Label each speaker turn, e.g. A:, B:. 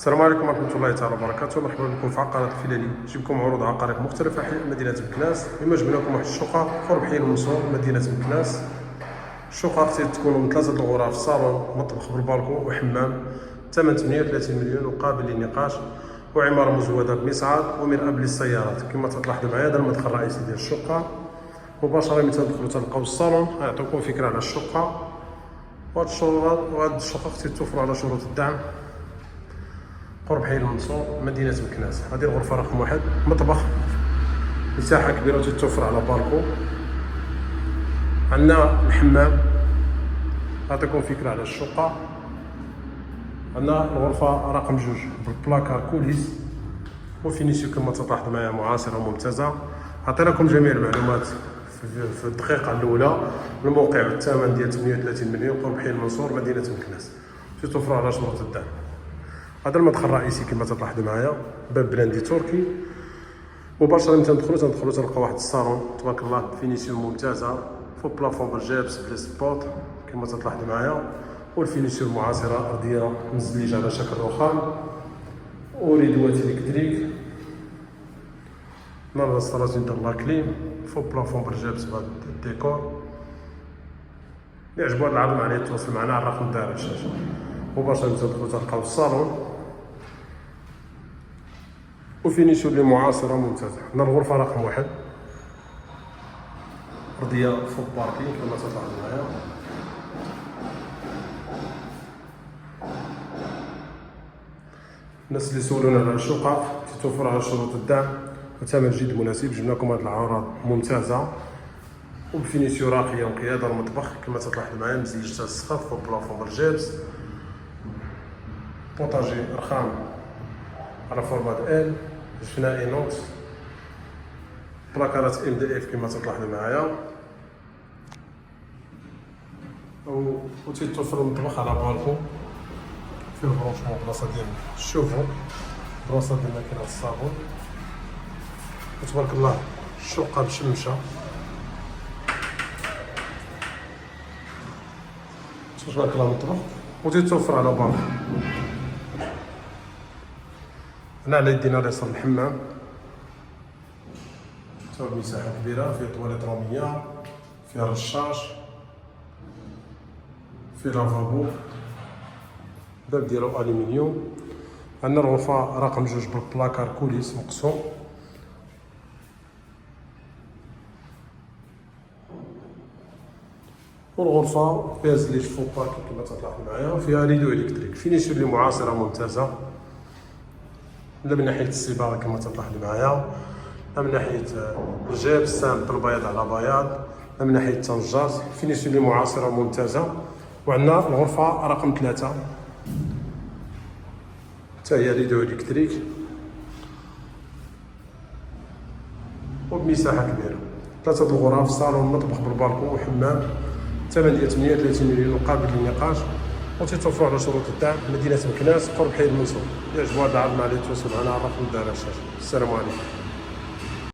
A: السلام عليكم ورحمة الله تعالى وبركاته. مرحبا بكم في عقارات الفلالي. نجيبكم عروض عقارات مختلفة حي مدينة مكناس. اليوم جبنا لكم واحد الشقة قرب حي المنصور مدينة مكناس. الشقة خصها تكون من 3 الغرف، صالون، مطبخ بالبالكون وحمام. ثمن 38 مليون وقابل للنقاش، وعمارة مزودة بمصعد ومرآب للسيارات. كما تلاحظوا معايا هذا المدخل الرئيسي ديال الشقة. مباشرة من تدخلوا تلقاو الصالون، غيعطيوكم فكرة على الشقة. وهاد الشقة خصها توفر على شروط الدعم. قرب حي المنصور مدينة مكناس. هذه الغرفة رقم 1، مطبخ، مساحة كبيرة وتتوفر على بالكو. عندنا الحمام، نعطيكم فكرة على الشقة. عندنا الغرفة رقم 2 بالبلاكار كوليس وفينيسيو كما تلاحظوا معايا معاصرة وممتازة. عطيناكم جميع المعلومات في الدقيقة الأولى. الموقع بالثمن ديال 38 مليون قرب حي المنصور مدينة مكناس، تتوفر على شروط الدعم. هذا المدخل الرئيسي كما تلاحظوا معايا، باب بلاندي تركي. مباشرة من تندخلوا تلقى واحد الصالون تبارك الله، فينيسيون ممتازة، فوق بلافون بالجبس بلي سبوت كما تلاحظوا معايا، والفينيسيون معاصرة، أرضية مزلجة على شكل رخام، وريدوات الكتريك. هنا الانستالاسيون ديال لاكليم، فوق بلافون بالجبس بهذا الديكور. اللي عجبو هذا العرض عليه يتواصل معنا على الرقم داير على الشاشة. مباشرة تدخلوا تلقاو الصالون وفينيسيون اللي معاصرة ممتازة. هنا الغرفة رقم 1، أرضية فوق باركينغ كما تلاحظوا معايا. الناس اللي سولونا على الشقق تتوفر على شروط الدعم وثمن جد مناسب. جبنا لكم هذه العروض ممتازة وبفينيسيون راقية وقيادة. المطبخ كما تلاحظوا معايا مزلجة السقف فوق بلافون بالجبس، بوطاجي رخام على فورمات ال، جفنا اينوكس، بلاكارات ام دي اف كما تلاحظوا معايا. و تيتوفر المطبخ على بالكون فيه البرونشمون، بلاصه ديال الشوفو، بلاصه ديال ماكينه الصابون. تبارك الله الشقه مشمشه، تبارك الله المطبخ وتيتوفر على بالكون. هنا على يدينا اليسار الحمام، تاع مساحة كبيرة، فيه طواليت رومية، فيه رشاش، فيه لافابو، باب ديالو ألومنيوم. عندنا الغرفة رقم 2 بالبلاكار كوليس مقسوم. والغرفة فيها زليج فوق باركي كما تلاحظوا معايا، وفيها ريدو إلكتريك. فينيسيون اللي معاصرة ممتازة، لا من ناحية الصباغة كما تلاحظوا معايا، لا من ناحية الجيب سامبل بياض على بياض، لا من ناحية التنجاز. فينيسيون اللي معاصرة ممتازة. وعندنا الغرفة رقم 3 حتى هي ريدو إلكتريك وبمساحة كبيرة. 3 الغرف، صالون، مطبخ بالبالكون وحمام. ثمن ديال 38 مليون وقابل للنقاش، وتتوفر على شروط الدعم. مدينة مكناس قرب حي المنصور. يعجبو هذا العرض معنا يتواصل معنا على الرقم داير على الشاشة. السلام عليكم.